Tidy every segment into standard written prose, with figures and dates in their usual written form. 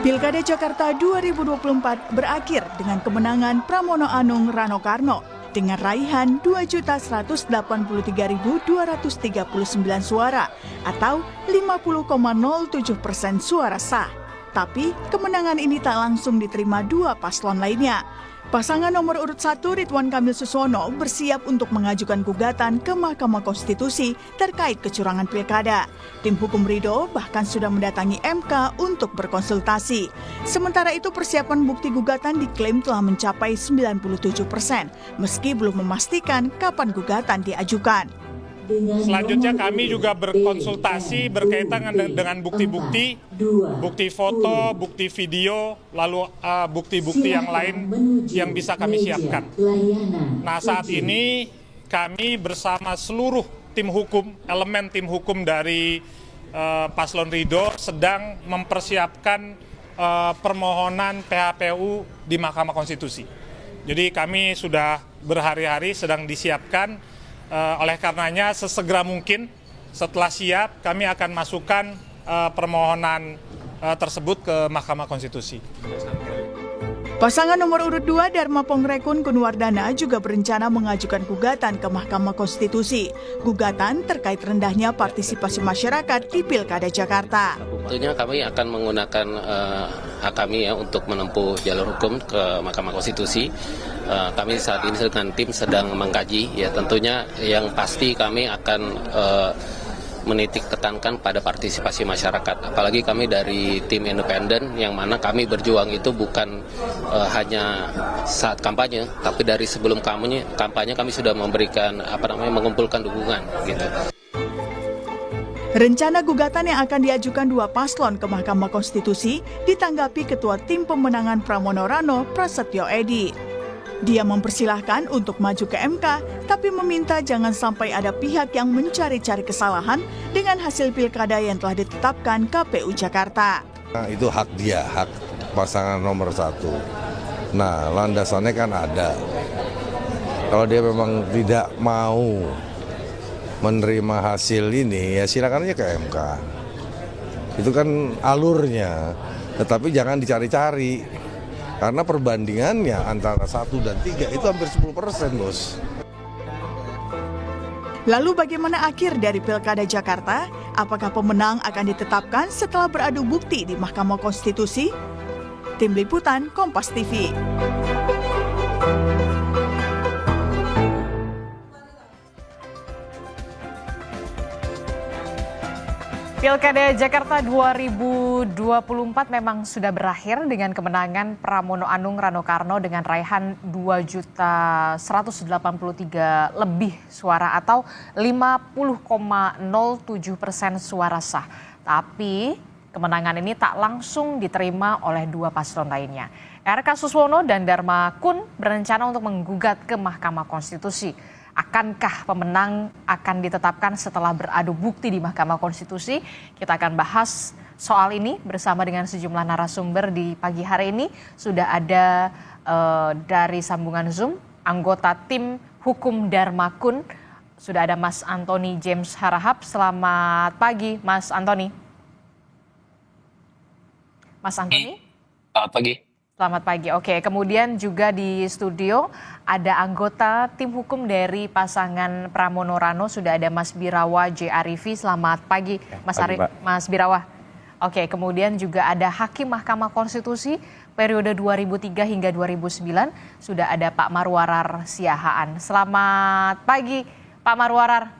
Pilkada Jakarta 2024 berakhir dengan kemenangan Pramono Anung Rano Karno dengan raihan 2.183.239 suara atau 50,07% suara sah. Tapi kemenangan ini tak langsung diterima dua paslon lainnya. Pasangan nomor urut 1 Ridwan Kamil Suswono bersiap untuk mengajukan gugatan ke Mahkamah Konstitusi terkait kecurangan pilkada. Tim hukum Ridho bahkan sudah mendatangi MK untuk berkonsultasi. Sementara itu persiapan bukti gugatan diklaim telah mencapai 97%, meski belum memastikan kapan gugatan diajukan. Selanjutnya kami juga berkonsultasi berkaitan dengan bukti-bukti, bukti foto, bukti video, lalu bukti-bukti yang lain yang bisa kami siapkan. Nah, saat ini kami bersama seluruh tim hukum, elemen tim hukum dari Paslon Ridho sedang mempersiapkan permohonan PHPU di Mahkamah Konstitusi. Jadi kami sudah berhari-hari sedang disiapkan. Oleh karenanya sesegera mungkin setelah siap kami akan masukkan permohonan tersebut ke Mahkamah Konstitusi. Pasangan nomor urut 2 Dharma Pongrekun Kunwardana juga berencana mengajukan gugatan ke Mahkamah Konstitusi. Gugatan terkait rendahnya partisipasi masyarakat di Pilkada Jakarta. Tentunya kami akan menggunakan hak kami ya untuk menempuh jalur hukum ke Mahkamah Konstitusi. Kami saat ini dengan tim sedang mengkaji, ya tentunya yang pasti kami akan menitik tekankan pada partisipasi masyarakat. Apalagi kami dari tim independen yang mana kami berjuang itu bukan hanya saat kampanye, tapi dari sebelum kampanye kami sudah memberikan mengumpulkan dukungan gitu. Rencana gugatan yang akan diajukan dua paslon ke Mahkamah Konstitusi ditanggapi Ketua Tim Pemenangan Pramono Rano Prasetyo Edi. Dia mempersilahkan untuk maju ke MK, tapi meminta jangan sampai ada pihak yang mencari-cari kesalahan dengan hasil pilkada yang telah ditetapkan KPU Jakarta. Nah, itu hak dia, hak pasangan nomor 1. Nah, landasannya kan ada. Kalau dia memang tidak mau menerima hasil ini, ya silakan aja ke MK. Itu kan alurnya, tetapi jangan dicari-cari. Karena perbandingannya antara 1 dan 3 itu hampir 10%, Bos. Lalu bagaimana akhir dari Pilkada Jakarta? Apakah pemenang akan ditetapkan setelah beradu bukti di Mahkamah Konstitusi? Tim Liputan Kompas TV. Pilkada Jakarta 2024 memang sudah berakhir dengan kemenangan Pramono Anung Rano Karno dengan raihan 2.183 lebih suara atau 50,07% suara sah. Tapi kemenangan ini tak langsung diterima oleh dua paslon lainnya. RK Suswono dan Dharma Kun berencana untuk menggugat ke Mahkamah Konstitusi. Akankah pemenang akan ditetapkan setelah beradu bukti di Mahkamah Konstitusi? Kita akan bahas soal ini bersama dengan sejumlah narasumber di pagi hari ini. Sudah ada dari sambungan Zoom, anggota tim hukum Dharma Kun. Sudah ada Mas Antoni James Harahap. Selamat pagi, Mas Antoni. Mas Antoni? Selamat pagi. Selamat pagi. Oke, kemudian juga di studio ada anggota tim hukum dari pasangan Pramono Rano, sudah ada Mas Birawa J. Arifi. Selamat pagi, Mas Birawa. Oke, kemudian juga ada Hakim Mahkamah Konstitusi periode 2003 hingga 2009, sudah ada Pak Marwarar Siahaan. Selamat pagi, Pak Marwarar.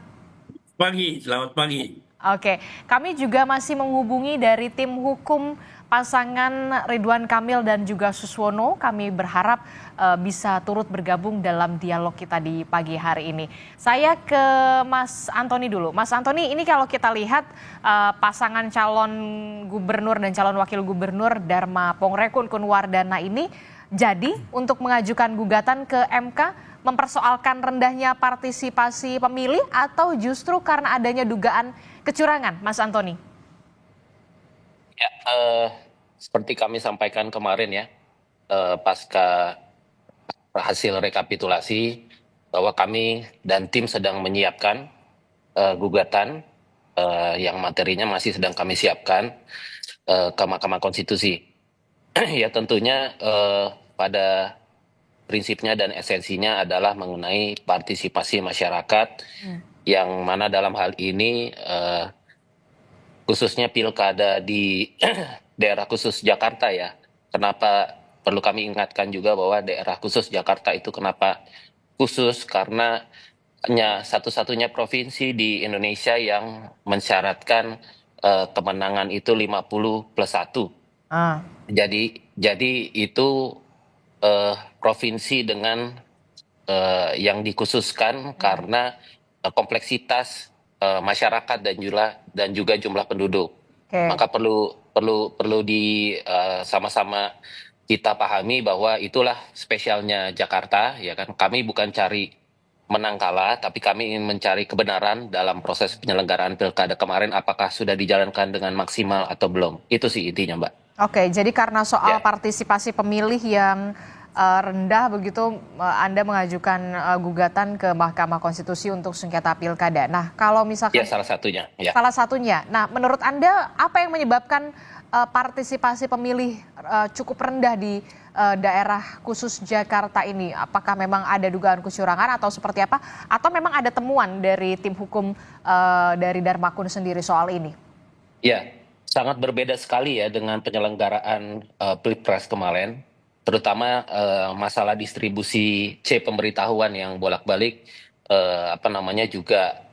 Selamat pagi. Oke, kami juga masih menghubungi dari tim hukum pasangan Ridwan Kamil dan juga Suswono. Kami berharap bisa turut bergabung dalam dialog kita di pagi hari ini. Saya ke Mas Antoni dulu. Mas Antoni, ini kalau kita lihat pasangan calon gubernur dan calon wakil gubernur Dharma Pongrekun Kunwardana ini jadi untuk mengajukan gugatan ke MK mempersoalkan rendahnya partisipasi pemilih atau justru karena adanya dugaan kecurangan, Mas Antoni? Ya, seperti kami sampaikan kemarin ya, pasca hasil rekapitulasi bahwa kami dan tim sedang menyiapkan gugatan yang materinya masih sedang kami siapkan ke Mahkamah Konstitusi. Ya tentunya pada prinsipnya dan esensinya adalah mengenai partisipasi masyarakat yang mana dalam hal ini khususnya pilkada di daerah khusus Jakarta ya. Kenapa perlu kami ingatkan juga bahwa daerah khusus Jakarta itu kenapa khusus karena hanya satu-satunya provinsi di Indonesia yang mensyaratkan kemenangan itu 50+1. Ah, Jadi itu provinsi dengan yang dikhususkan karena kompleksitas masyarakat dan juga jumlah penduduk. oke. Maka perlu di sama-sama kita pahami bahwa itulah spesialnya Jakarta, ya kan. Kami bukan cari menang kalah, tapi kami ingin mencari kebenaran dalam proses penyelenggaraan pilkada kemarin, apakah sudah dijalankan dengan maksimal atau belum. Itu sih intinya, Mbak. Oke, jadi karena soal Ya. partisipasi pemilih yang rendah begitu, Anda mengajukan gugatan ke Mahkamah Konstitusi untuk sengketa pilkada. Nah, kalau misalkan Ya, salah satunya. Ya. salah satunya, nah menurut Anda apa yang menyebabkan partisipasi pemilih cukup rendah di daerah khusus Jakarta ini? Apakah memang ada dugaan kecurangan atau seperti apa? Atau memang ada temuan dari tim hukum dari Dharma Kun sendiri soal ini? Ya, sangat berbeda sekali ya dengan penyelenggaraan Pilpres kemarin, terutama masalah distribusi C pemberitahuan yang bolak-balik juga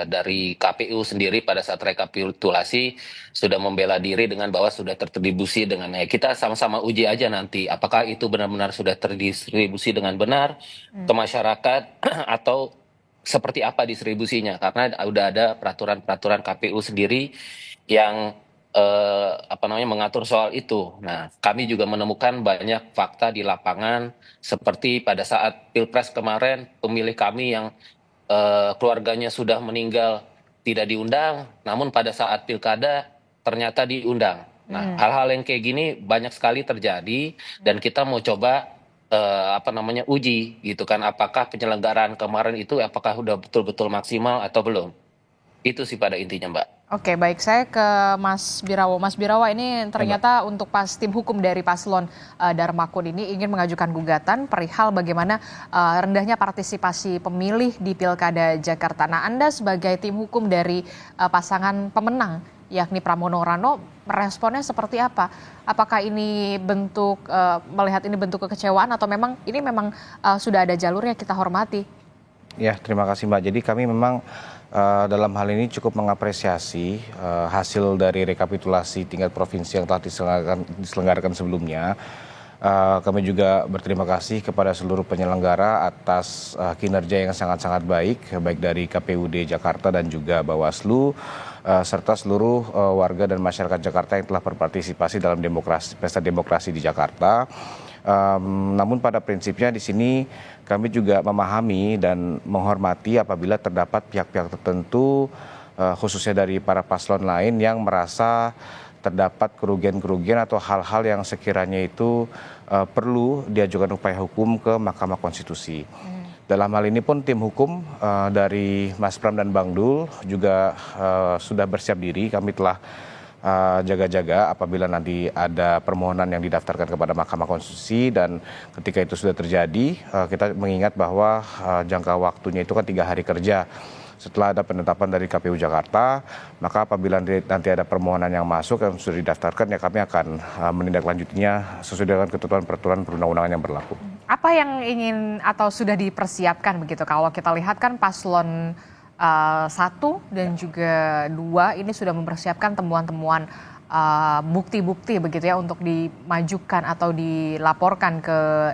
dari KPU sendiri pada saat rekapitulasi sudah membela diri dengan bahwa sudah terdistribusi dengan kita sama-sama uji aja nanti apakah itu benar-benar sudah terdistribusi dengan benar ke masyarakat atau seperti apa distribusinya karena udah ada peraturan-peraturan KPU sendiri yang mengatur soal itu. Nah, kami juga menemukan banyak fakta di lapangan seperti pada saat Pilpres kemarin pemilih kami yang keluarganya sudah meninggal tidak diundang, namun pada saat pilkada ternyata diundang. Nah, hal-hal yang kayak gini banyak sekali terjadi dan kita mau coba uji gitu kan apakah penyelenggaraan kemarin itu apakah udah betul-betul maksimal atau belum. Itu sih pada intinya, Mbak. Oke, baik. Saya ke Mas Birawa. Mas Birawa, ini ternyata untuk tim hukum dari paslon Dharma Kun ini ingin mengajukan gugatan perihal bagaimana rendahnya partisipasi pemilih di Pilkada Jakarta. Nah, Anda sebagai tim hukum dari pasangan pemenang, yakni Pramono Rano, meresponnya seperti apa? Apakah ini melihat ini bentuk kekecewaan atau memang ini sudah ada jalurnya kita hormati? Ya, terima kasih Mbak. Jadi kami memang dalam hal ini cukup mengapresiasi hasil dari rekapitulasi tingkat provinsi yang telah diselenggarakan sebelumnya. Kami juga berterima kasih kepada seluruh penyelenggara atas kinerja yang sangat-sangat baik dari KPUD Jakarta dan juga Bawaslu, serta seluruh warga dan masyarakat Jakarta yang telah berpartisipasi dalam pesta demokrasi di Jakarta. Namun pada prinsipnya di sini kami juga memahami dan menghormati apabila terdapat pihak-pihak tertentu khususnya dari para paslon lain yang merasa terdapat kerugian-kerugian atau hal-hal yang sekiranya itu perlu diajukan upaya hukum ke Mahkamah Konstitusi. Dalam hal ini pun tim hukum dari Mas Pram dan Bang Dul juga sudah bersiap diri. Kami telah jaga-jaga apabila nanti ada permohonan yang didaftarkan kepada Mahkamah Konstitusi dan ketika itu sudah terjadi kita mengingat bahwa jangka waktunya itu kan 3 hari kerja setelah ada penetapan dari KPU Jakarta, maka apabila nanti ada permohonan yang masuk yang sudah didaftarkan ya kami akan menindaklanjutinya sesuai dengan ketentuan peraturan perundang-undangan yang berlaku. Apa yang ingin atau sudah dipersiapkan begitu? Kalau kita lihat kan paslon 1 dan juga 2 ini sudah mempersiapkan temuan-temuan bukti-bukti begitu ya untuk dimajukan atau dilaporkan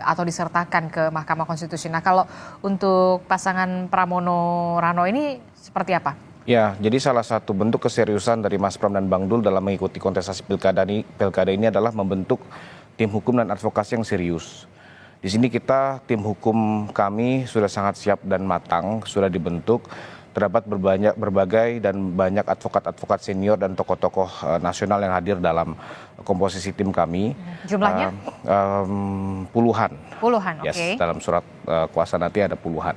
atau disertakan ke Mahkamah Konstitusi. Nah, kalau untuk pasangan Pramono Rano ini seperti apa? Ya, jadi salah satu bentuk keseriusan dari Mas Pram dan Bang Dul dalam mengikuti kontestasi pilkada ini adalah membentuk tim hukum dan advokasi yang serius. Di sini tim hukum kami sudah sangat siap dan matang, sudah dibentuk. Terdapat berbagai dan banyak advokat-advokat senior dan tokoh-tokoh nasional yang hadir dalam komposisi tim kami. Jumlahnya? Puluhan. Puluhan, oke. Yes, dalam surat kuasa nanti ada puluhan.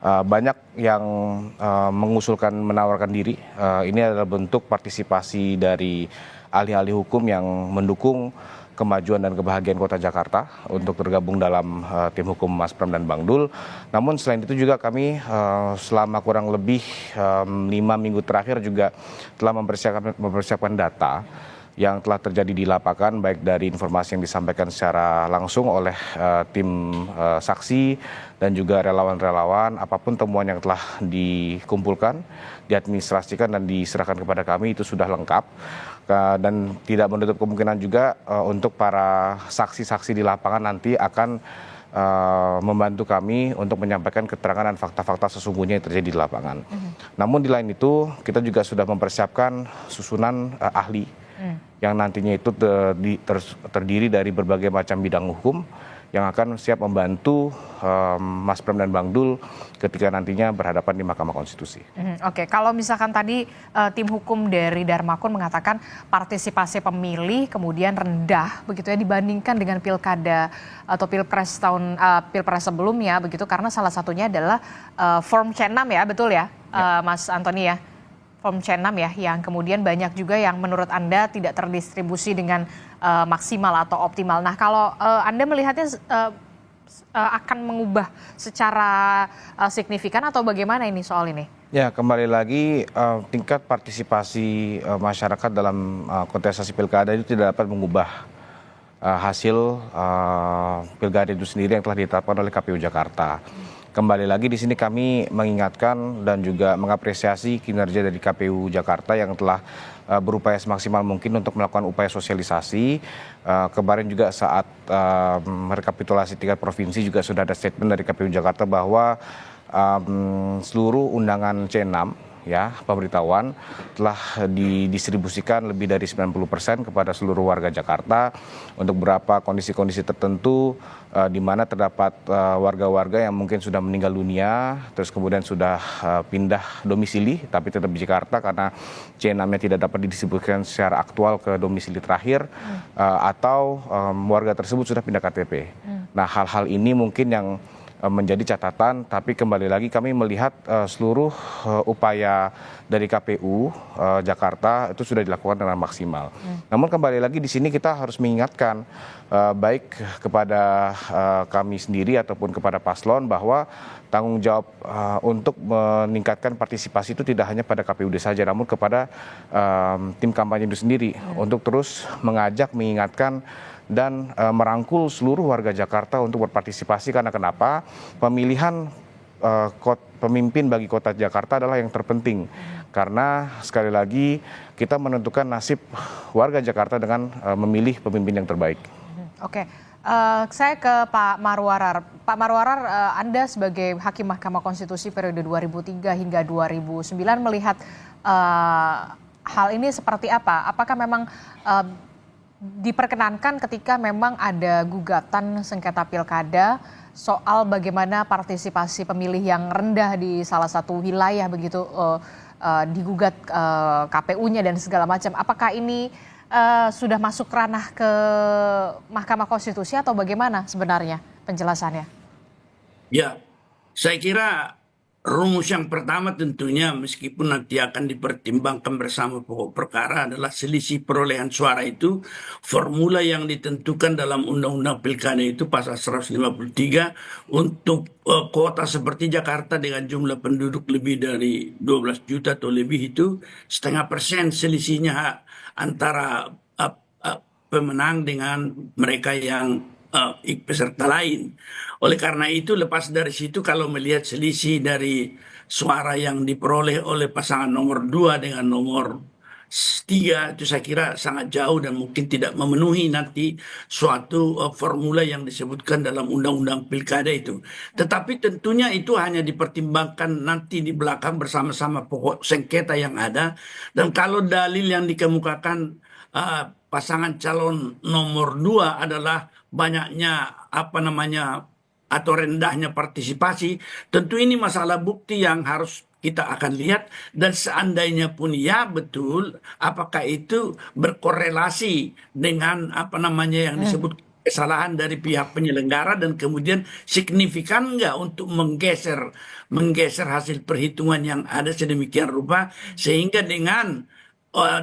Banyak yang mengusulkan menawarkan diri. Ini adalah bentuk partisipasi dari ahli-ahli hukum yang mendukung kemajuan dan kebahagiaan Kota Jakarta untuk tergabung dalam tim hukum Mas Pram dan Bang Dul. Namun selain itu juga kami selama kurang lebih 5 minggu terakhir juga telah mempersiapkan data yang telah terjadi di lapangan, baik dari informasi yang disampaikan secara langsung oleh tim saksi dan juga relawan-relawan, apapun temuan yang telah dikumpulkan, diadministrasikan dan diserahkan kepada kami itu sudah lengkap. Dan tidak menutup kemungkinan juga untuk para saksi-saksi di lapangan nanti akan membantu kami untuk menyampaikan keterangan dan fakta-fakta sesungguhnya yang terjadi di lapangan. Namun di lain itu kita juga sudah mempersiapkan susunan ahli yang nantinya itu terdiri dari berbagai macam bidang hukum yang akan siap membantu Mas Pram dan Bang Dul ketika nantinya berhadapan di Mahkamah Konstitusi. Oke, kalau misalkan tadi tim hukum dari Dharma Kun mengatakan partisipasi pemilih kemudian rendah begitu ya dibandingkan dengan pilkada atau pilpres sebelumnya begitu, karena salah satunya adalah form C6 ya, betul ya, Mas Antoni ya? Form C6 ya, yang kemudian banyak juga yang menurut Anda tidak terdistribusi dengan maksimal atau optimal. Nah, kalau Anda melihatnya akan mengubah secara signifikan atau bagaimana ini soal ini? Ya, kembali lagi tingkat partisipasi masyarakat dalam kontestasi pilkada itu tidak dapat mengubah hasil pilkada itu sendiri yang telah ditetapkan oleh KPU Jakarta. Kembali lagi di sini kami mengingatkan dan juga mengapresiasi kinerja dari KPU Jakarta yang telah berupaya semaksimal mungkin untuk melakukan upaya sosialisasi. Kemarin juga saat rekapitulasi tingkat provinsi juga sudah ada statement dari KPU Jakarta bahwa seluruh undangan C6 ya pemberitahuan telah didistribusikan lebih dari 90% kepada seluruh warga Jakarta untuk beberapa kondisi-kondisi tertentu di mana terdapat warga-warga yang mungkin sudah meninggal dunia terus kemudian sudah pindah domisili tapi tetap di Jakarta karena C6-nya tidak dapat didistribusikan secara aktual ke domisili terakhir atau warga tersebut sudah pindah KTP. Nah, hal-hal ini mungkin yang menjadi catatan, tapi kembali lagi kami melihat seluruh upaya dari KPU Jakarta itu sudah dilakukan dengan maksimal. Namun kembali lagi di sini kita harus mengingatkan baik kepada kami sendiri ataupun kepada paslon bahwa tanggung jawab untuk meningkatkan partisipasi itu tidak hanya pada KPUD saja, namun kepada tim kampanye itu sendiri untuk terus mengajak, mengingatkan dan merangkul seluruh warga Jakarta untuk berpartisipasi. Karena kenapa? Pemilihan pemimpin bagi kota Jakarta adalah yang terpenting. Karena sekali lagi kita menentukan nasib warga Jakarta dengan memilih pemimpin yang terbaik. Oke, saya ke Pak Marwarar. Pak Marwarar, Anda sebagai Hakim Mahkamah Konstitusi periode 2003 hingga 2009 melihat hal ini seperti apa? Apakah memang diperkenankan ketika memang ada gugatan sengketa pilkada soal bagaimana partisipasi pemilih yang rendah di salah satu wilayah begitu digugat KPU-nya dan segala macam. Apakah ini sudah masuk ranah ke Mahkamah Konstitusi atau bagaimana sebenarnya penjelasannya? Ya, saya kira rumus yang pertama tentunya meskipun nanti akan dipertimbangkan bersama pokok perkara adalah selisih perolehan suara itu formula yang ditentukan dalam Undang-Undang Pilkada itu pasal 153 untuk kota seperti Jakarta dengan jumlah penduduk lebih dari 12 juta atau lebih itu 0,5% selisihnya antara pemenang dengan mereka yang peserta lain. Oleh karena itu lepas dari situ kalau melihat selisih dari suara yang diperoleh oleh pasangan nomor 2 dengan nomor 3 itu saya kira sangat jauh dan mungkin tidak memenuhi nanti suatu formula yang disebutkan dalam Undang-Undang Pilkada itu. Tetapi tentunya itu hanya dipertimbangkan nanti di belakang bersama-sama pokok sengketa yang ada, dan kalau dalil yang dikemukakan pasangan calon nomor 2 adalah banyaknya atau rendahnya partisipasi, tentu ini masalah bukti yang harus kita akan lihat, dan seandainya pun ya betul, apakah itu berkorelasi dengan yang disebut kesalahan dari pihak penyelenggara dan kemudian signifikan enggak untuk menggeser hasil perhitungan yang ada sedemikian rupa sehingga dengan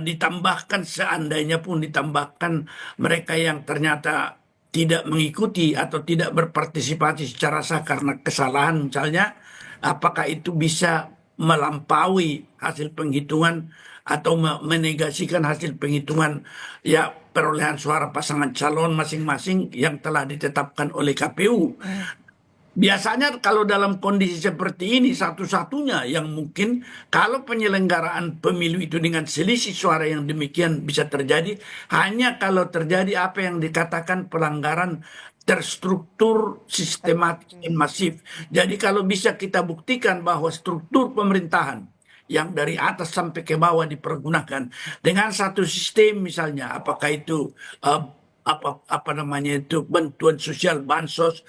ditambahkan seandainya pun ditambahkan mereka yang ternyata tidak mengikuti atau tidak berpartisipasi secara sah karena kesalahan misalnya, apakah itu bisa melampaui hasil penghitungan atau menegasikan hasil penghitungan ya perolehan suara pasangan calon masing-masing yang telah ditetapkan oleh KPU. Biasanya kalau dalam kondisi seperti ini satu-satunya yang mungkin kalau penyelenggaraan pemilu itu dengan selisih suara yang demikian bisa terjadi hanya kalau terjadi apa yang dikatakan pelanggaran terstruktur, sistematis, dan masif. Jadi kalau bisa kita buktikan bahwa struktur pemerintahan yang dari atas sampai ke bawah dipergunakan dengan satu sistem misalnya, apakah itu apa namanya itu bantuan sosial, bansos,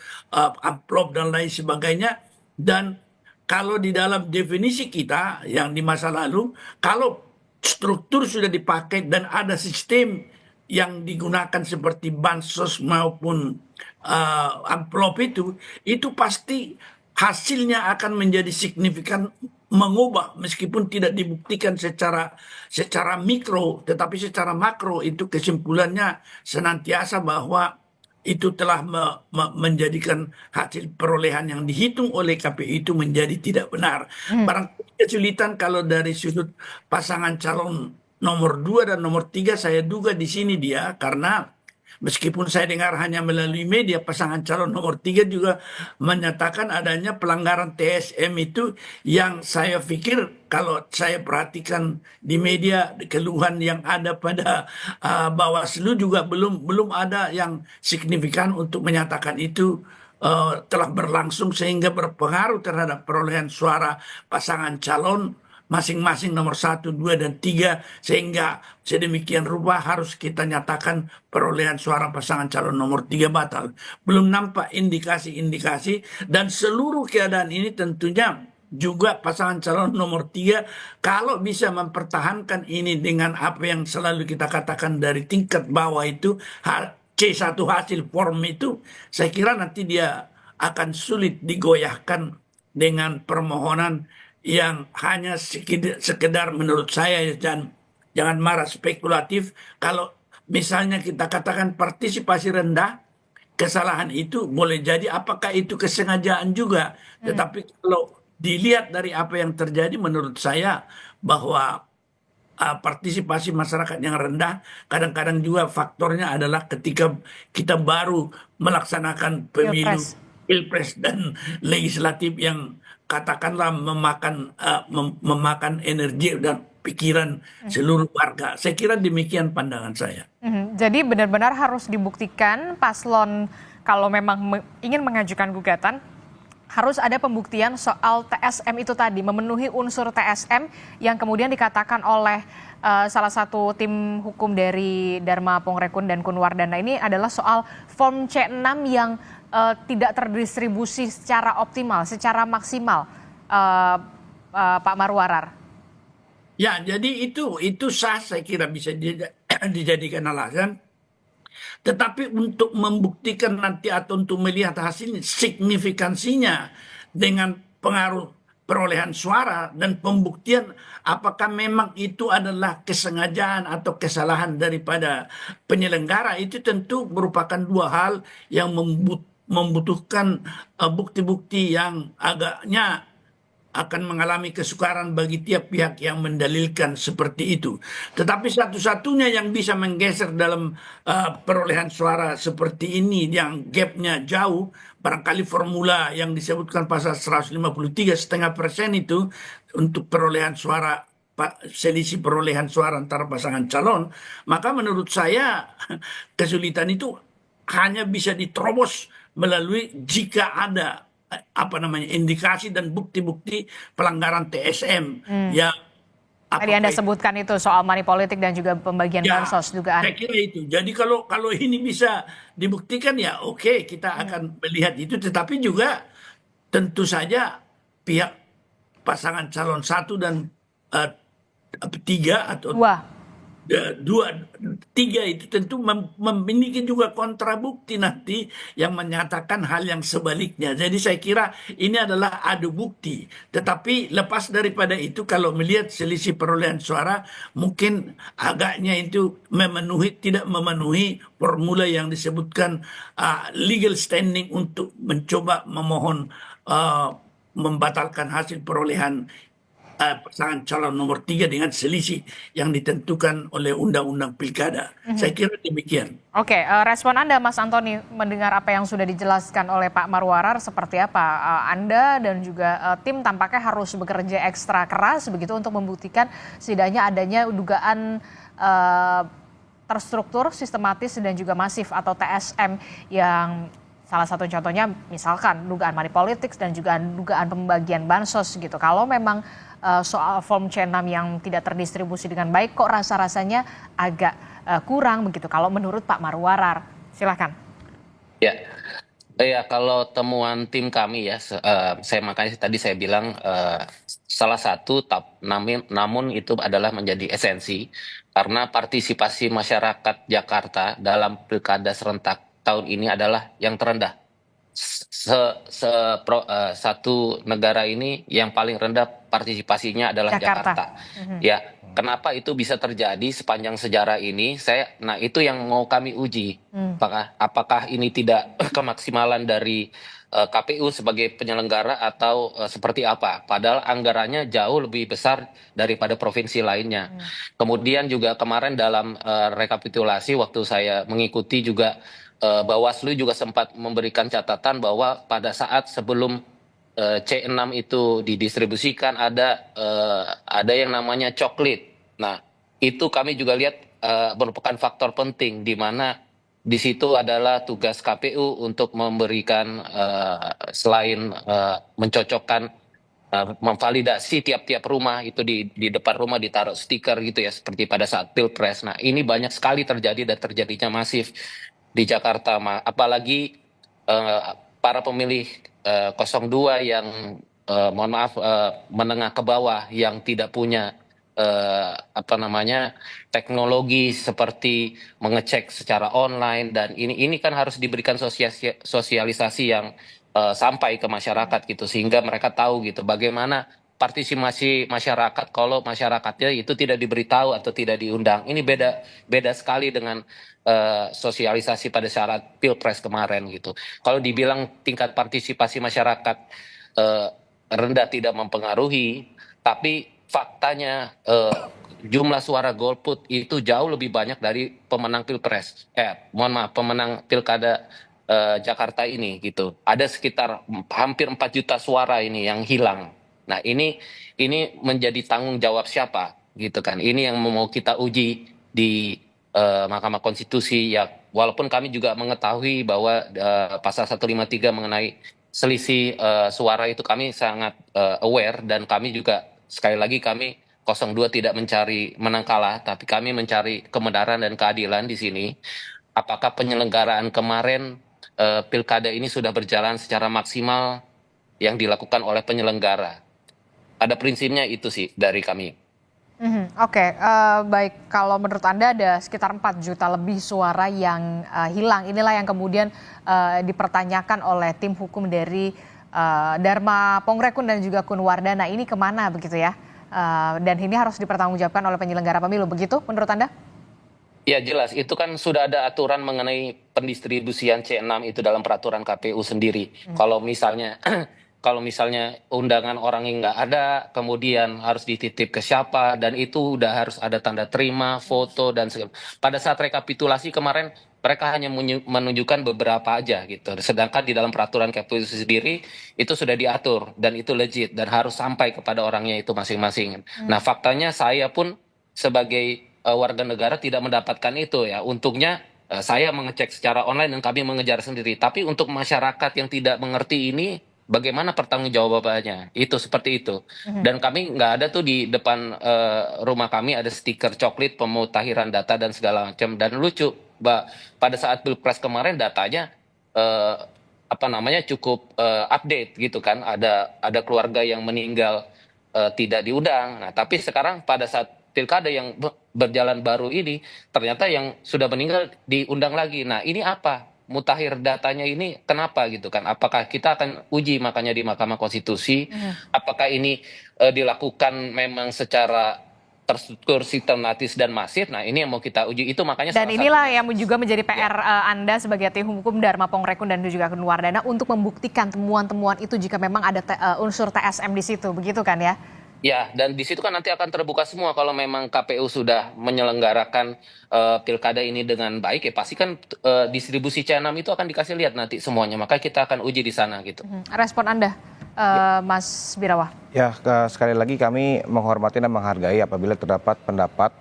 amplop dan lain sebagainya. Dan kalau di dalam definisi kita yang di masa lalu, kalau struktur sudah dipakai dan ada sistem yang digunakan seperti bansos maupun amplop itu pasti hasilnya akan menjadi signifikan mengubah meskipun tidak dibuktikan secara mikro, tetapi secara makro itu kesimpulannya senantiasa bahwa itu telah menjadikan hasil perolehan yang dihitung oleh KPU itu menjadi tidak benar. Barangkali kesulitan kalau dari sudut pasangan calon nomor 2 dan nomor 3 saya duga di sini dia karena meskipun saya dengar hanya melalui media, pasangan calon nomor 3 juga menyatakan adanya pelanggaran TSM itu yang saya pikir kalau saya perhatikan di media keluhan yang ada pada Bawaslu juga belum ada yang signifikan untuk menyatakan itu telah berlangsung sehingga berpengaruh terhadap perolehan suara pasangan calon masing-masing nomor 1, 2, dan 3 sehingga sedemikian rupa harus kita nyatakan perolehan suara pasangan calon nomor 3 batal. Belum nampak indikasi-indikasi dan seluruh keadaan ini tentunya juga pasangan calon nomor 3 kalau bisa mempertahankan ini dengan apa yang selalu kita katakan dari tingkat bawah itu C1 hasil form itu, saya kira nanti dia akan sulit digoyahkan dengan permohonan yang hanya sekedar menurut saya dan jangan marah spekulatif kalau misalnya kita katakan partisipasi rendah kesalahan itu boleh jadi apakah itu kesengajaan juga tetapi kalau dilihat dari apa yang terjadi menurut saya bahwa partisipasi masyarakat yang rendah kadang-kadang juga faktornya adalah ketika kita baru melaksanakan pemilu pilpres dan legislatif yang katakanlah memakan energi dan pikiran seluruh warga. Saya kira demikian pandangan saya. Jadi benar-benar harus dibuktikan paslon kalau memang ingin mengajukan gugatan harus ada pembuktian soal TSM itu tadi, memenuhi unsur TSM yang kemudian dikatakan oleh salah satu tim hukum dari Dharma Pongrekun dan Kunwardana ini adalah soal form C6 yang tidak terdistribusi secara optimal, secara maksimal, Pak Marwarar. Ya, jadi itu sah saya kira bisa dijadikan alasan. Tetapi untuk membuktikan nanti atau untuk melihat hasilnya, signifikansinya dengan pengaruh perolehan suara dan pembuktian apakah memang itu adalah kesengajaan atau kesalahan daripada penyelenggara itu tentu merupakan dua hal yang membutuhkan bukti-bukti yang agaknya akan mengalami kesukaran bagi tiap pihak yang mendalilkan seperti itu. Tetapi satu-satunya yang bisa menggeser dalam perolehan suara seperti ini yang gapnya jauh, barangkali formula yang disebutkan pasal 153,5% itu untuk perolehan suara, selisih perolehan suara antara pasangan calon, maka menurut saya kesulitan itu hanya bisa diterobos melalui jika ada indikasi dan bukti-bukti pelanggaran TSM ya. Tadi Anda sebutkan itu soal money politik dan juga pembagian bansos dugaan. Saya kira itu. Jadi kalau ini bisa dibuktikan ya oke, kita akan melihat itu. Tetapi juga tentu saja pihak pasangan calon 1 dan 3 atau dua, tiga itu tentu memiliki juga kontrabukti nanti yang menyatakan hal yang sebaliknya. Jadi saya kira ini adalah adu bukti. Tetapi lepas daripada itu, kalau melihat selisih perolehan suara, mungkin agaknya itu tidak memenuhi formula yang disebutkan legal standing untuk mencoba memohon membatalkan hasil perolehan pasangan calon nomor 3 dengan selisih yang ditentukan oleh Undang-Undang Pilkada. Saya kira demikian. Oke, respon Anda Mas Antoni mendengar apa yang sudah dijelaskan oleh Pak Marwarar seperti apa? Anda dan juga tim tampaknya harus bekerja ekstra keras begitu untuk membuktikan setidaknya adanya dugaan terstruktur, sistematis dan juga masif atau TSM yang salah satu contohnya misalkan dugaan money politics dan juga dugaan pembagian bansos gitu. Kalau memang soal form C6 yang tidak terdistribusi dengan baik kok rasa-rasanya agak kurang begitu kalau menurut Pak Marwarar. Silahkan. Ya, ya kalau temuan tim kami ya, saya makanya tadi saya bilang salah satu namun itu adalah menjadi esensi karena partisipasi masyarakat Jakarta dalam pilkada serentak tahun ini adalah yang terendah. Satu negara ini yang paling rendah partisipasinya adalah Jakarta. Ya, kenapa itu bisa terjadi sepanjang sejarah ini? Nah itu yang mau kami uji. Apakah ini tidak kemaksimalan dari KPU sebagai penyelenggara atau seperti apa? Padahal anggarannya jauh lebih besar daripada provinsi lainnya. Kemudian juga kemarin dalam rekapitulasi waktu saya mengikuti juga Bawaslu juga sempat memberikan catatan bahwa pada saat sebelum C6 itu didistribusikan ada yang namanya coklit. Nah, itu kami juga lihat merupakan faktor penting di mana di situ adalah tugas KPU untuk memberikan selain mencocokkan memvalidasi tiap-tiap rumah itu di depan rumah ditaruh stiker gitu ya seperti pada saat Pilpres. Nah, ini banyak sekali terjadi dan terjadinya masif di Jakarta, apalagi para pemilih 02 yang mohon maaf menengah ke bawah yang tidak punya teknologi seperti mengecek secara online dan ini kan harus diberikan sosialisasi yang sampai ke masyarakat gitu sehingga mereka tahu gitu bagaimana partisipasi masyarakat kalau masyarakatnya itu tidak diberitahu atau tidak diundang. Ini beda sekali dengan sosialisasi pada syarat Pilpres kemarin gitu. Kalau dibilang tingkat partisipasi masyarakat rendah tidak mempengaruhi, tapi faktanya jumlah suara golput itu jauh lebih banyak dari pemenang Pilpres. Pemenang Pilkada Jakarta ini gitu. Ada sekitar hampir 4 juta suara ini yang hilang. Nah, ini menjadi tanggung jawab siapa gitu kan. Ini yang mau kita uji di Mahkamah Konstitusi ya. Walaupun kami juga mengetahui bahwa pasal 153 mengenai selisih suara itu kami sangat aware dan kami juga sekali lagi kami 02 tidak mencari menang kalah tapi kami mencari kebenaran dan keadilan di sini. Apakah penyelenggaraan kemarin pilkada ini sudah berjalan secara maksimal yang dilakukan oleh penyelenggara? Pada prinsipnya itu sih dari kami. Oke, baik. Kalau menurut Anda ada sekitar 4 juta lebih suara yang hilang. Inilah yang kemudian dipertanyakan oleh tim hukum dari Dharma Pongrekun dan juga Kun Wardana. Ini kemana begitu ya? Dan ini harus dipertanggungjawabkan oleh penyelenggara pemilu. Begitu menurut Anda? Ya jelas, itu kan sudah ada aturan mengenai pendistribusian C6 itu dalam peraturan KPU sendiri. Kalau misalnya undangan orang yang nggak ada, kemudian harus dititip ke siapa, dan itu udah harus ada tanda terima, foto, dan segala. Pada saat rekapitulasi kemarin, mereka hanya menunjukkan beberapa aja gitu. Sedangkan di dalam peraturan KPU sendiri, itu sudah diatur, dan itu legit, dan harus sampai kepada orangnya itu masing-masing. Nah, faktanya saya pun sebagai warga negara tidak mendapatkan itu ya. Untungnya saya mengecek secara online dan kami mengejar sendiri. Tapi untuk masyarakat yang tidak mengerti ini, bagaimana pertanggungjawabannya? Itu seperti itu. Dan kami nggak ada tuh di depan rumah kami ada stiker coklit pemutahiran data dan segala macam. Dan lucu, pada saat Pilpres kemarin datanya cukup update gitu kan. Ada keluarga yang meninggal tidak diundang. Nah, tapi sekarang pada saat pilkada yang berjalan baru ini ternyata yang sudah meninggal diundang lagi. Nah, ini apa? Mutakhir datanya ini kenapa gitu kan? Apakah kita akan uji makanya di Mahkamah Konstitusi? Apakah ini dilakukan memang secara terstruktur, sistematis dan masif? Nah, ini yang mau kita uji. Itu makanya Dan salah inilah satunya. yang juga menjadi PR Anda sebagai tim hukum Dharma Pongrekun dan juga Kun Wardana untuk membuktikan temuan-temuan itu jika memang ada unsur TSM di situ, begitu kan ya? Ya, dan di situ kan nanti akan terbuka semua kalau memang KPU sudah menyelenggarakan pilkada ini dengan baik, ya pasti kan distribusi C6 itu akan dikasih lihat nanti semuanya. Maka kita akan uji di sana gitu. Respon Anda, Mas Birawa? Ya, sekali lagi kami menghormati dan menghargai apabila terdapat pendapat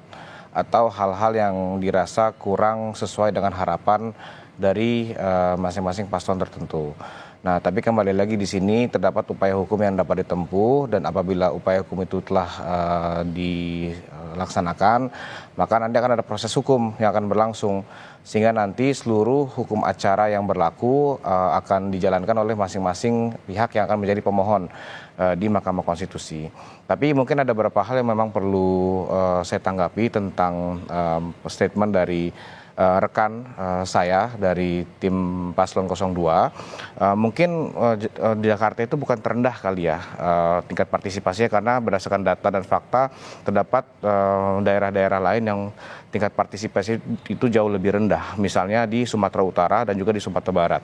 atau hal-hal yang dirasa kurang sesuai dengan harapan dari masing-masing paslon tertentu. Nah, tapi kembali lagi di sini terdapat upaya hukum yang dapat ditempuh, dan apabila upaya hukum itu telah dilaksanakan, maka nanti akan ada proses hukum yang akan berlangsung, sehingga nanti seluruh hukum acara yang berlaku akan dijalankan oleh masing-masing pihak yang akan menjadi pemohon di Mahkamah Konstitusi. Tapi mungkin ada beberapa hal yang memang perlu saya tanggapi tentang statement dari rekan saya dari tim Paslon 02. Mungkin di Jakarta itu bukan terendah kali ya tingkat partisipasinya, karena berdasarkan data dan fakta terdapat daerah-daerah lain yang tingkat partisipasi itu jauh lebih rendah. Misalnya di Sumatera Utara dan juga di Sumatera Barat.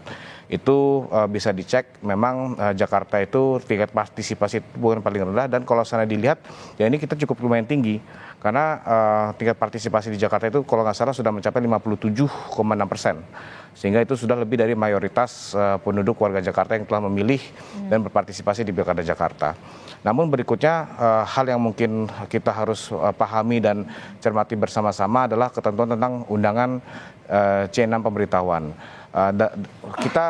Itu bisa dicek, memang Jakarta itu tingkat partisipasi itu bukan paling rendah, dan kalau sana dilihat ya ini kita cukup lumayan tinggi. Karena tingkat partisipasi di Jakarta itu kalau nggak salah sudah mencapai 57,6%. Sehingga itu sudah lebih dari mayoritas penduduk warga Jakarta yang telah memilih dan berpartisipasi di Pilkada Jakarta. Namun berikutnya hal yang mungkin kita harus pahami dan cermati bersama-sama adalah ketentuan tentang undangan C6 pemberitahuan. Kita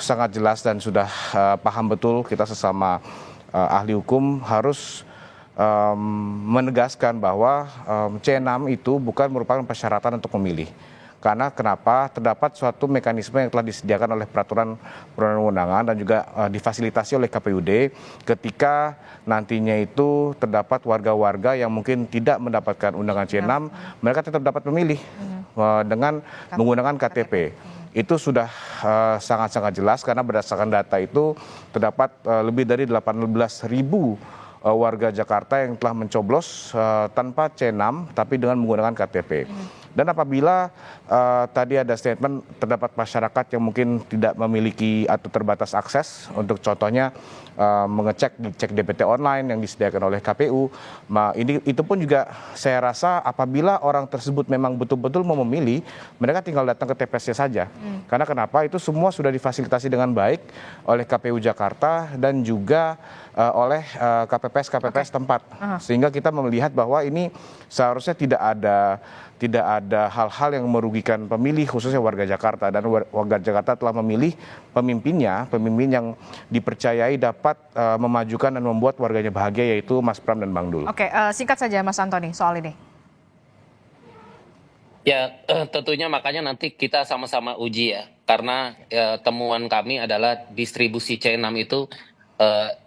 sangat jelas dan sudah paham betul, kita sesama ahli hukum harus menegaskan bahwa C6 itu bukan merupakan persyaratan untuk memilih. Karena kenapa? Terdapat suatu mekanisme yang telah disediakan oleh peraturan perundang-undangan dan juga difasilitasi oleh KPUD ketika nantinya itu terdapat warga-warga yang mungkin tidak mendapatkan undangan C6, mereka tetap dapat memilih dengan menggunakan KTP. Itu sudah sangat-sangat jelas, karena berdasarkan data itu terdapat lebih dari 18.000 warga Jakarta yang telah mencoblos tanpa C6 tapi dengan menggunakan KTP. Dan apabila tadi ada statement terdapat masyarakat yang mungkin tidak memiliki atau terbatas akses untuk contohnya mengecek di cek DPT online yang disediakan oleh KPU, itu pun juga saya rasa apabila orang tersebut memang betul-betul mau memilih, mereka tinggal datang ke TPS-nya saja. Karena kenapa? Itu semua sudah difasilitasi dengan baik oleh KPU Jakarta dan juga oleh KPPS tempat. Sehingga kita melihat bahwa ini seharusnya tidak ada hal-hal yang merugikan pemilih, khususnya warga Jakarta. Dan warga Jakarta telah memilih pemimpin yang dipercayai dapat memajukan dan membuat warganya bahagia, yaitu Mas Pram dan Bang Dul. Oke, singkat saja Mas Antoni soal ini. Ya, tentunya makanya nanti kita sama-sama uji ya. Karena temuan kami adalah distribusi C6 itu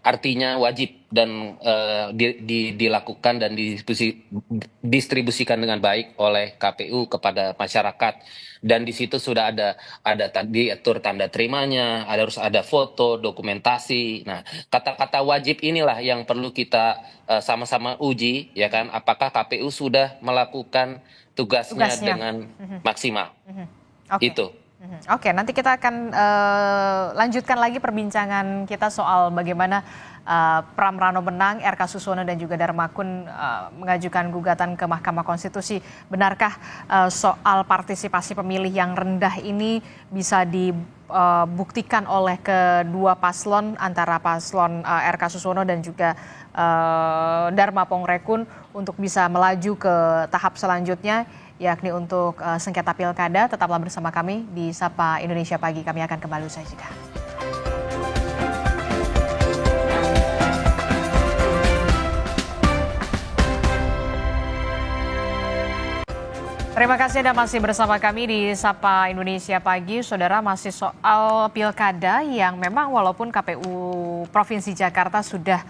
artinya wajib dan dilakukan dan distribusikan dengan baik oleh KPU kepada masyarakat, dan di situ sudah ada diatur tanda terimanya, harus ada foto, dokumentasi. Nah, kata-kata wajib inilah yang perlu kita sama-sama uji, ya kan? Apakah KPU sudah melakukan tugasnya dengan maksimal? Itu. Oke, nanti kita akan lanjutkan lagi perbincangan kita soal bagaimana Pram Rano Benang, RK Suswono dan juga Dharma Kun mengajukan gugatan ke Mahkamah Konstitusi. Benarkah soal partisipasi pemilih yang rendah ini bisa dibuktikan oleh kedua paslon, antara paslon RK Suswono dan juga Dharma Pongrekun untuk bisa melaju ke tahap selanjutnya, yakni untuk sengketa pilkada? Tetaplah bersama kami di Sapa Indonesia Pagi. Kami akan kembali usai jeda. Terima kasih Anda masih bersama kami di Sapa Indonesia Pagi. Saudara, masih soal pilkada yang memang walaupun KPU Provinsi Jakarta sudah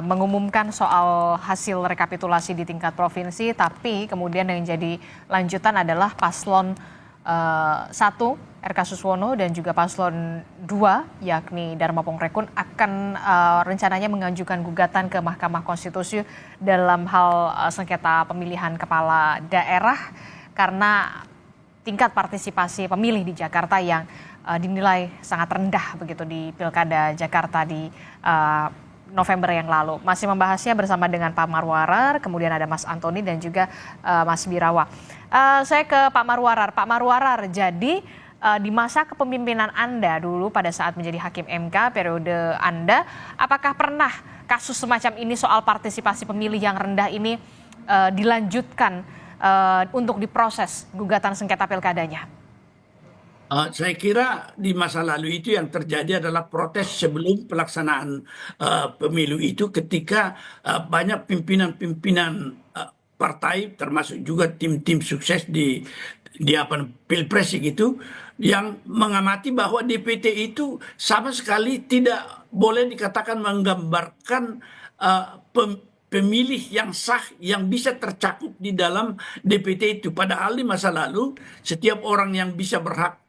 mengumumkan soal hasil rekapitulasi di tingkat provinsi, tapi kemudian yang jadi lanjutan adalah paslon 1 RK Suswono dan juga paslon 2 yakni Dharma Pongrekun akan rencananya mengajukan gugatan ke Mahkamah Konstitusi dalam hal sengketa pemilihan kepala daerah karena tingkat partisipasi pemilih di Jakarta yang dinilai sangat rendah begitu di Pilkada Jakarta di November yang lalu. Masih membahasnya bersama dengan Pak Marwarar, kemudian ada Mas Antoni dan juga Mas Birawa. Saya ke Pak Marwarar. Pak Marwarar, jadi di masa kepemimpinan Anda dulu pada saat menjadi Hakim MK periode Anda, apakah pernah kasus semacam ini soal partisipasi pemilih yang rendah ini dilanjutkan untuk diproses gugatan sengketa pilkadanya? Saya kira di masa lalu itu yang terjadi adalah protes sebelum pelaksanaan pemilu itu ketika banyak pimpinan-pimpinan partai termasuk juga tim-tim sukses di Pilpres gitu yang mengamati bahwa DPT itu sama sekali tidak boleh dikatakan menggambarkan pemilih yang sah yang bisa tercakup di dalam DPT itu. Padahal di masa lalu setiap orang yang bisa berhak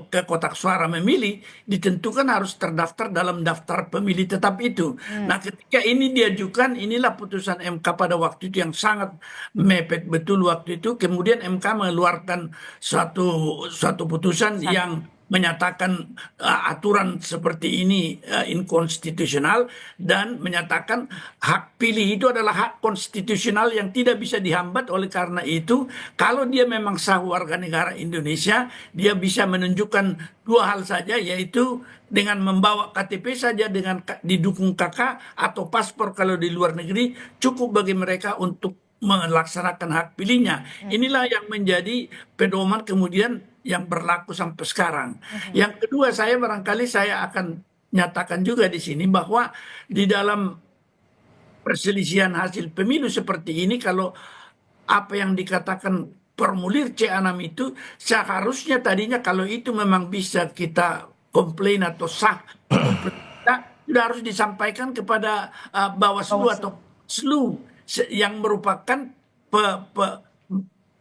ke kotak suara memilih ditentukan harus terdaftar dalam daftar pemilih tetap itu. Nah, ketika ini diajukan, inilah putusan MK pada waktu itu yang sangat mepet betul waktu itu. Kemudian MK mengeluarkan suatu putusan yang menyatakan aturan seperti ini inkonstitusional dan menyatakan hak pilih itu adalah hak konstitusional yang tidak bisa dihambat. Oleh karena itu, kalau dia memang sah warga negara Indonesia, dia bisa menunjukkan dua hal saja, yaitu dengan membawa KTP saja dengan didukung KK atau paspor kalau di luar negeri, cukup bagi mereka untuk melaksanakan hak pilihnya. Inilah yang menjadi pedoman kemudian yang berlaku sampai sekarang. Yang kedua, saya akan nyatakan juga di sini bahwa di dalam perselisihan hasil pemilu seperti ini, kalau apa yang dikatakan formulir C6 itu seharusnya tadinya kalau itu memang bisa kita komplain atau sah, sudah harus disampaikan kepada Bawaslu atau SLU yang merupakan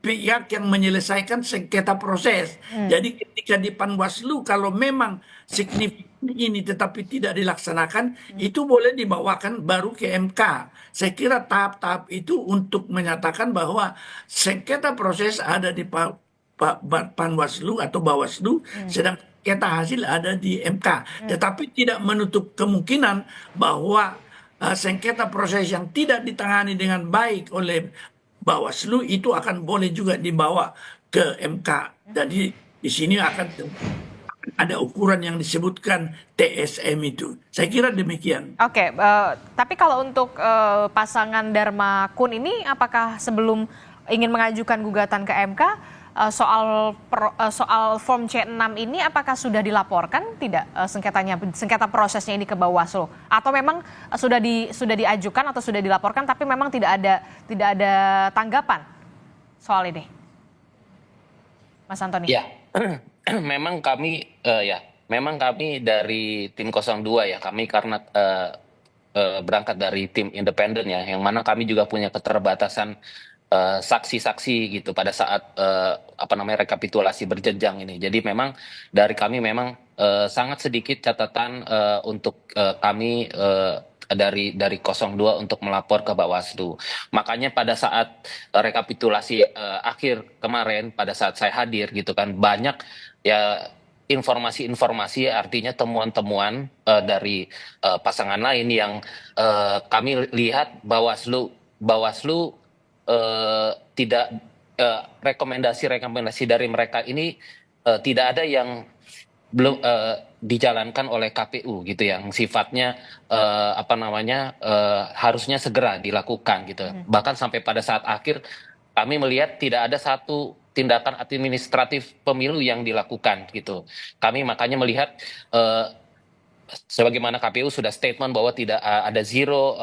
pihak yang menyelesaikan sengketa proses. Jadi ketika di Panwaslu kalau memang signifikan ini tetapi tidak dilaksanakan, itu boleh dibawakan baru ke MK. Saya kira tahap-tahap itu untuk menyatakan bahwa sengketa proses ada di Panwaslu atau Bawaslu, sedang sengketa hasil ada di MK. Tetapi tidak menutup kemungkinan bahwa sengketa proses yang tidak ditangani dengan baik oleh Bawaslu itu akan boleh juga dibawa ke MK. Jadi di sini akan ada ukuran yang disebutkan TSM itu. Saya kira demikian. Oke, tapi kalau untuk pasangan Dharma Kun ini, apakah sebelum ingin mengajukan gugatan ke MK soal form C6 ini, apakah sudah dilaporkan tidak sengketa prosesnya ini ke Bawaslu, atau memang sudah diajukan atau sudah dilaporkan tapi memang tidak ada tanggapan soal ini, Mas Antoni? Ya, memang kami dari tim 02 ya, kami karena berangkat dari tim independen ya, yang mana kami juga punya keterbatasan saksi-saksi gitu pada saat rekapitulasi berjenjang ini. Jadi memang dari kami memang sangat sedikit catatan untuk kami dari 02 untuk melapor ke Bawaslu. Makanya pada saat rekapitulasi akhir kemarin, pada saat saya hadir gitu kan, banyak ya informasi-informasi, artinya temuan-temuan dari pasangan lain yang kami lihat Bawaslu tidak rekomendasi dari mereka ini tidak ada yang belum dijalankan oleh KPU gitu, yang sifatnya harusnya segera dilakukan gitu. Bahkan sampai pada saat akhir kami melihat tidak ada satu tindakan administratif pemilu yang dilakukan gitu. Kami makanya melihat sebagaimana KPU sudah statement bahwa tidak ada zero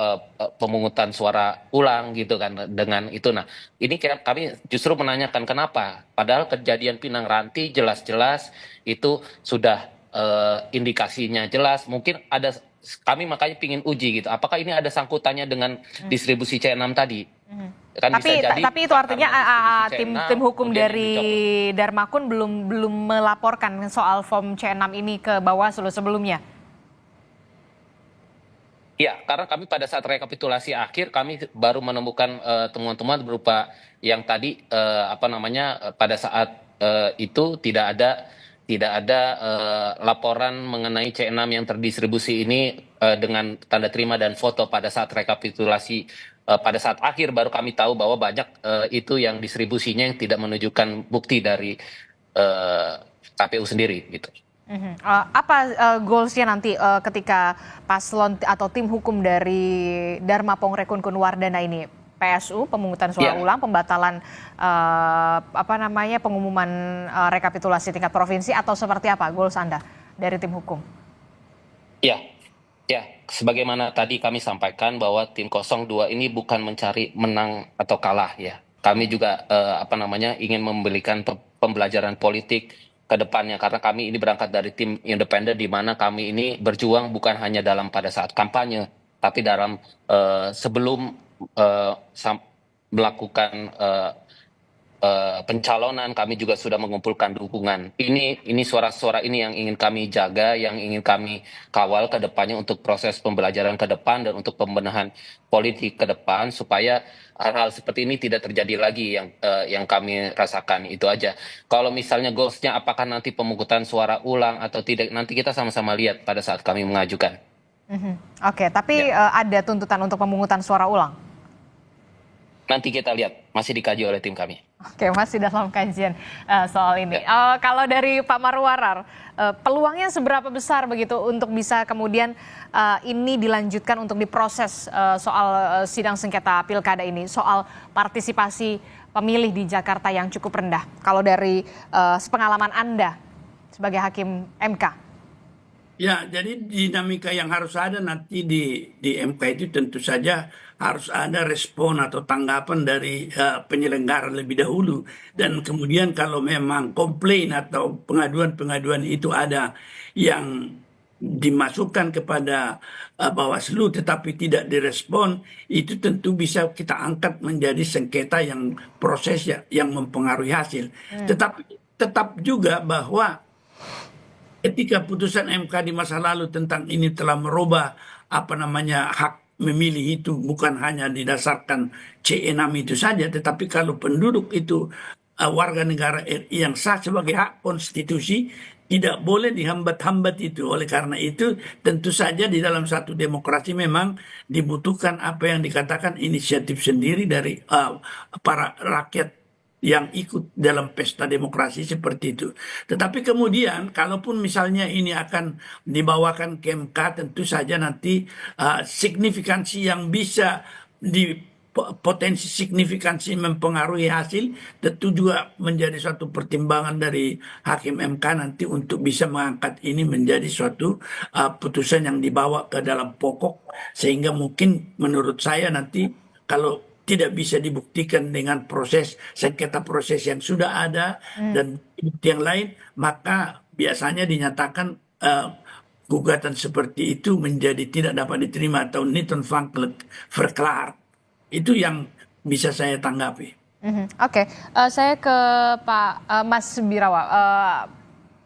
pemungutan suara ulang gitu kan dengan itu. Nah, ini kami justru menanyakan kenapa, padahal kejadian Pinang Ranti jelas-jelas itu sudah indikasinya jelas. Mungkin ada, kami makanya pingin uji gitu. Apakah ini ada sangkutannya dengan distribusi C6 tadi? Kan Tapi itu artinya tim hukum dari Darmakun belum melaporkan soal form C6 ini ke Bawaslu sebelumnya. Ya, karena kami pada saat rekapitulasi akhir kami baru menemukan temuan-temuan berupa yang tadi pada saat itu tidak ada laporan mengenai C6 yang terdistribusi ini dengan tanda terima dan foto. Pada saat rekapitulasi pada saat akhir baru kami tahu bahwa banyak itu yang distribusinya yang tidak menunjukkan bukti dari KPU sendiri gitu. Apa goalsnya nanti ketika paslon atau tim hukum dari Dharma Pongre Kun Wardana ini, PSU pemungutan suara ulang, pembatalan pengumuman rekapitulasi tingkat provinsi, atau seperti apa goals Anda dari tim hukum? Ya, sebagaimana tadi kami sampaikan bahwa tim 02 ini bukan mencari menang atau kalah ya. Kami juga ingin memberikan pembelajaran politik ke depannya, karena kami ini berangkat dari tim independen di mana kami ini berjuang bukan hanya pada saat kampanye, tapi dalam sebelum melakukan pencalonan kami juga sudah mengumpulkan dukungan. Ini suara-suara ini yang ingin kami jaga, yang ingin kami kawal ke depannya untuk proses pembelajaran ke depan dan untuk pembenahan politik ke depan supaya hal-hal seperti ini tidak terjadi lagi yang kami rasakan. Itu aja. Kalau misalnya goalsnya apakah nanti pemungutan suara ulang atau tidak, nanti kita sama-sama lihat pada saat kami mengajukan. Oke, tapi ada tuntutan untuk pemungutan suara ulang? Nanti kita lihat, masih dikaji oleh tim kami. Oke, masih dalam kajian soal ini. Kalau dari Pak Marwarar, peluangnya seberapa besar begitu untuk bisa kemudian ini dilanjutkan untuk diproses soal sidang sengketa pilkada ini, soal partisipasi pemilih di Jakarta yang cukup rendah? Kalau dari sepengalaman Anda sebagai hakim MK. Ya, jadi dinamika yang harus ada nanti di MK itu tentu saja harus ada respon atau tanggapan dari penyelenggara lebih dahulu. Dan kemudian kalau memang komplain atau pengaduan-pengaduan itu ada yang dimasukkan kepada Bawaslu tetapi tidak direspon, itu tentu bisa kita angkat menjadi sengketa yang prosesnya yang mempengaruhi hasil. Tetapi tetap juga bahwa ketika putusan MK di masa lalu tentang ini telah merubah hak memilih itu bukan hanya didasarkan C6 itu saja, tetapi kalau penduduk itu warga negara RI yang sah sebagai hak konstitusi, tidak boleh dihambat-hambat itu. Oleh karena itu tentu saja di dalam satu demokrasi memang dibutuhkan apa yang dikatakan inisiatif sendiri dari para rakyat yang ikut dalam pesta demokrasi seperti itu. Tetapi kemudian kalaupun misalnya ini akan dibawakan ke MK, tentu saja nanti signifikansi yang bisa potensi signifikansi mempengaruhi hasil tentu juga menjadi suatu pertimbangan dari hakim MK nanti untuk bisa mengangkat ini menjadi suatu putusan yang dibawa ke dalam pokok, sehingga mungkin menurut saya nanti kalau tidak bisa dibuktikan dengan proses sengketa proses yang sudah ada dan bukti yang lain, maka biasanya dinyatakan gugatan seperti itu menjadi tidak dapat diterima atau niet ontvankelijk verklaard. Itu yang bisa saya tanggapi. Oke, saya ke Pak Mas Birawa.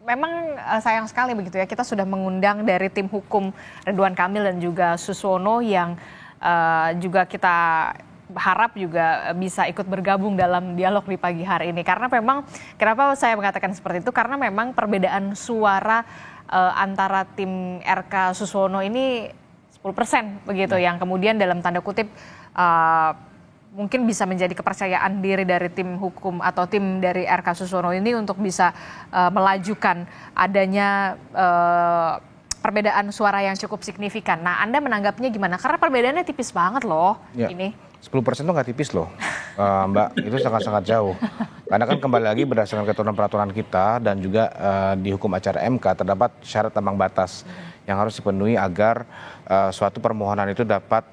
Memang sayang sekali begitu ya, kita sudah mengundang dari tim hukum Ridwan Kamil dan juga Suswono yang juga kita harap juga bisa ikut bergabung dalam dialog di pagi hari ini. Karena memang, kenapa saya mengatakan seperti itu, karena memang perbedaan suara antara tim RK Suswono ini 10% begitu, yang kemudian dalam tanda kutip mungkin bisa menjadi kepercayaan diri dari tim hukum atau tim dari RK Suswono ini untuk bisa melajukan adanya perbedaan suara yang cukup signifikan. Nah, Anda menanggapnya gimana? Karena perbedaannya tipis banget loh ini. 10% itu nggak tipis loh, Mbak. Itu sangat-sangat jauh. Karena kan kembali lagi berdasarkan ketentuan peraturan kita dan juga di hukum acara MK terdapat syarat ambang batas yang harus dipenuhi agar suatu permohonan itu dapat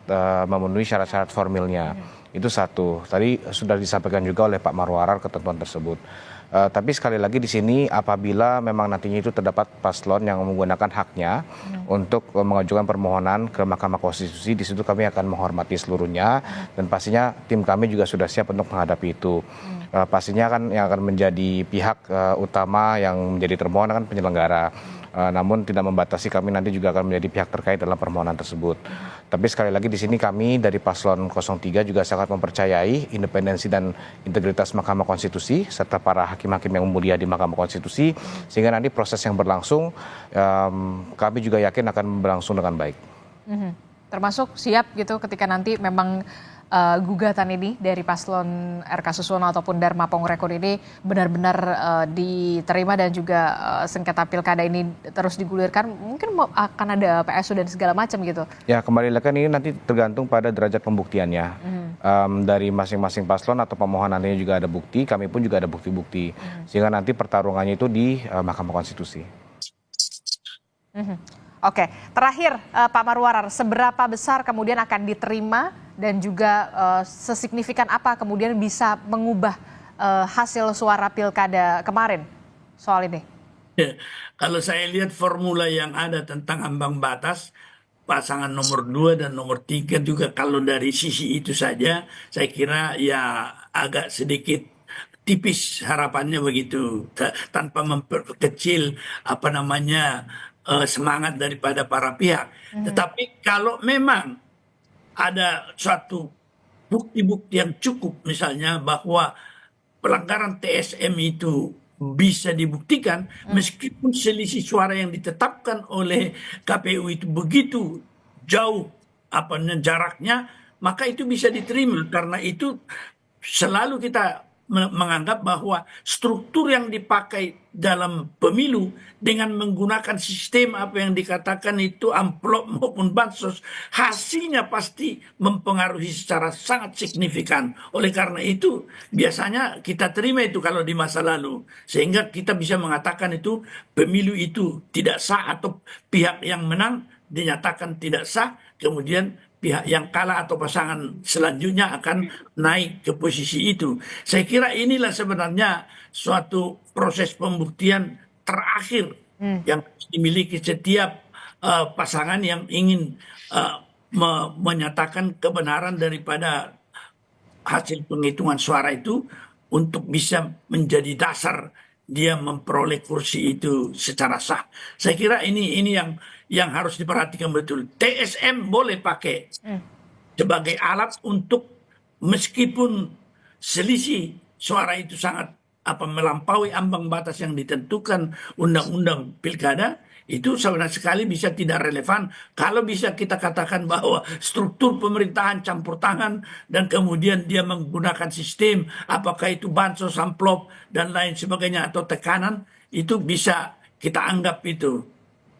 memenuhi syarat-syarat formilnya. Itu satu. Tadi sudah disampaikan juga oleh Pak Marwarar ketentuan tersebut. Tapi sekali lagi di sini apabila memang nantinya itu terdapat paslon yang menggunakan haknya untuk mengajukan permohonan ke Mahkamah Konstitusi, di situ kami akan menghormati seluruhnya dan pastinya tim kami juga sudah siap untuk menghadapi itu. Pastinya kan yang akan menjadi pihak utama yang menjadi termohon kan penyelenggara. Namun tidak membatasi kami nanti juga akan menjadi pihak terkait dalam permohonan tersebut. Tapi sekali lagi di sini kami dari Paslon 03 juga sangat mempercayai independensi dan integritas Mahkamah Konstitusi serta para hakim-hakim yang mulia di Mahkamah Konstitusi sehingga nanti proses yang berlangsung kami juga yakin akan berlangsung dengan baik. Termasuk siap gitu ketika nanti memang gugatan ini dari paslon RK Suswono ataupun Dharma Pongrekon ini benar-benar diterima dan juga sengketa pilkada ini terus digulirkan, mungkin akan ada PSU dan segala macam gitu. Ya kembali lagi kan ini nanti tergantung pada derajat pembuktiannya. Dari masing-masing paslon atau pemohonannya juga ada bukti, kami pun juga ada bukti-bukti. Sehingga nanti pertarungannya itu di Mahkamah Konstitusi. Oke, terakhir Pak Marwarar, seberapa besar kemudian akan diterima dan juga sesignifikan apa kemudian bisa mengubah hasil suara pilkada kemarin soal ini? Ya, kalau saya lihat formula yang ada tentang ambang batas, pasangan nomor 2 dan nomor 3 juga kalau dari sisi itu saja, saya kira ya agak sedikit tipis harapannya begitu, tanpa memperkecil semangat daripada para pihak. Tetapi kalau memang ada suatu bukti-bukti yang cukup, misalnya bahwa pelanggaran TSM itu bisa dibuktikan, meskipun selisih suara yang ditetapkan oleh KPU itu begitu jauh jaraknya, maka itu bisa diterima. Karena itu selalu kita menganggap bahwa struktur yang dipakai dalam pemilu dengan menggunakan sistem apa yang dikatakan itu amplop maupun bansos, hasilnya pasti mempengaruhi secara sangat signifikan. Oleh karena itu biasanya kita terima itu kalau di masa lalu, sehingga kita bisa mengatakan itu pemilu itu tidak sah atau pihak yang menang dinyatakan tidak sah, kemudian pihak yang kalah atau pasangan selanjutnya akan naik ke posisi itu. Saya kira inilah sebenarnya suatu proses pembuktian terakhir yang dimiliki setiap pasangan yang ingin menyatakan kebenaran daripada hasil penghitungan suara itu untuk bisa menjadi dasar dia memperoleh kursi itu secara sah. Saya kira ini yang harus diperhatikan betul. TSM boleh pakai sebagai alat untuk meskipun selisih suara itu sangat melampaui ambang batas yang ditentukan undang-undang pilkada, itu sama sekali bisa tidak relevan kalau bisa kita katakan bahwa struktur pemerintahan campur tangan dan kemudian dia menggunakan sistem apakah itu bansos, amplop dan lain sebagainya atau tekanan, itu bisa kita anggap itu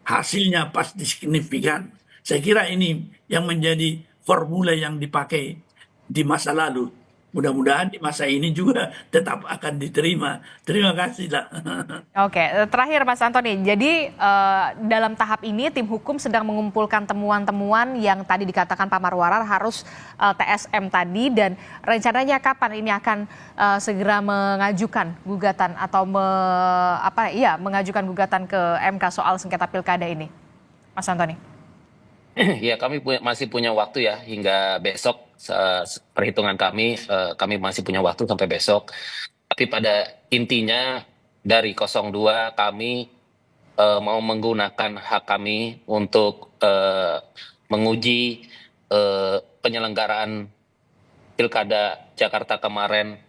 hasilnya pasti signifikan. Saya kira ini yang menjadi formula yang dipakai di masa lalu. Mudah-mudahan di masa ini juga tetap akan diterima. Terima kasih lah. Oke, terakhir Mas Antoni. Jadi dalam tahap ini tim hukum sedang mengumpulkan temuan-temuan yang tadi dikatakan Pak Marwarar harus TSM tadi, dan rencananya kapan ini akan segera mengajukan gugatan atau mengajukan gugatan ke MK soal sengketa pilkada ini, Mas Antoni? Ya, kami masih punya waktu ya hingga besok. Perhitungan kami masih punya waktu sampai besok. Tapi pada intinya dari 02 kami mau menggunakan hak kami untuk menguji penyelenggaraan Pilkada Jakarta kemarin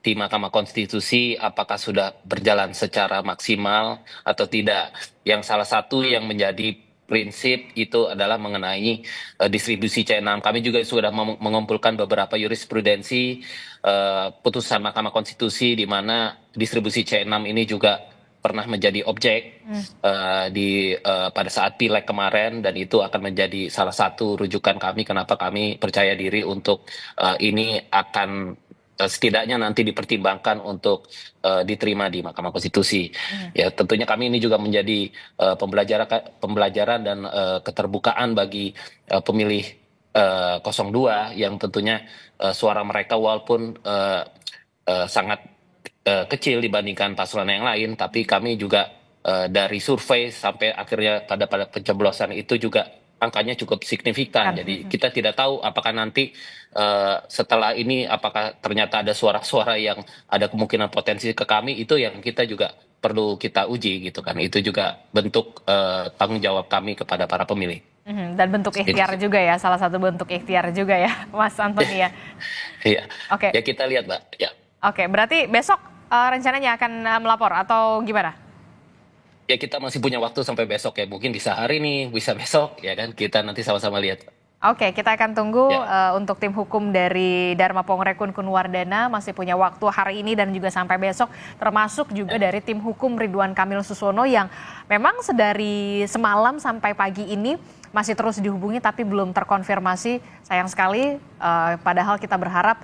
di Mahkamah Konstitusi apakah sudah berjalan secara maksimal atau tidak. Yang salah satu yang menjadi prinsip itu adalah mengenai distribusi C6. Kami juga sudah mengumpulkan beberapa jurisprudensi putusan Mahkamah Konstitusi di mana distribusi C6 ini juga pernah menjadi objek pada saat pileg kemarin, dan itu akan menjadi salah satu rujukan kami kenapa kami percaya diri untuk ini akan setidaknya nanti dipertimbangkan untuk diterima di Mahkamah Konstitusi. Ya, tentunya kami ini juga menjadi pembelajaran dan keterbukaan bagi pemilih 02 yang tentunya suara mereka walaupun sangat kecil dibandingkan paslon yang lain, tapi kami juga dari survei sampai akhirnya pada pencoblosan itu juga angkanya cukup signifikan. Jadi kita tidak tahu apakah nanti setelah ini apakah ternyata ada suara-suara yang ada kemungkinan potensi ke kami, itu yang kita juga perlu kita uji gitu kan. Itu juga bentuk tanggung jawab kami kepada para pemilih. Dan bentuk ikhtiar juga ya, salah satu bentuk ikhtiar juga ya, Mas Antoni ya. Iya. Oke. Ya kita lihat, Mbak. Ya. Oke, berarti besok rencananya akan melapor atau gimana? Ya kita masih punya waktu sampai besok ya, mungkin bisa hari ini, bisa besok ya kan, kita nanti sama-sama lihat. Oke, kita akan tunggu untuk tim hukum dari Dharma Pongrekun Kunwardana masih punya waktu hari ini dan juga sampai besok, termasuk juga dari tim hukum Ridwan Kamil Susono yang memang sedari semalam sampai pagi ini masih terus dihubungi tapi belum terkonfirmasi. Sayang sekali, padahal kita berharap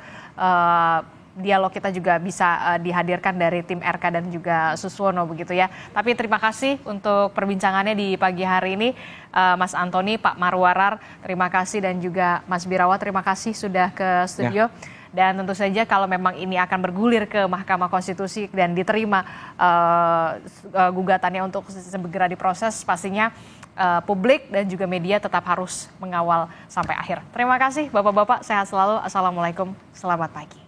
dialog kita juga bisa dihadirkan dari tim RK dan juga Suswono begitu ya. Tapi terima kasih untuk perbincangannya di pagi hari ini, Mas Antoni, Pak Marwarar, terima kasih, dan juga Mas Birawa, terima kasih sudah ke studio. Dan tentu saja kalau memang ini akan bergulir ke Mahkamah Konstitusi dan diterima gugatannya untuk segera diproses, pastinya publik dan juga media tetap harus mengawal sampai akhir. Terima kasih Bapak-Bapak, sehat selalu. Assalamualaikum, selamat pagi.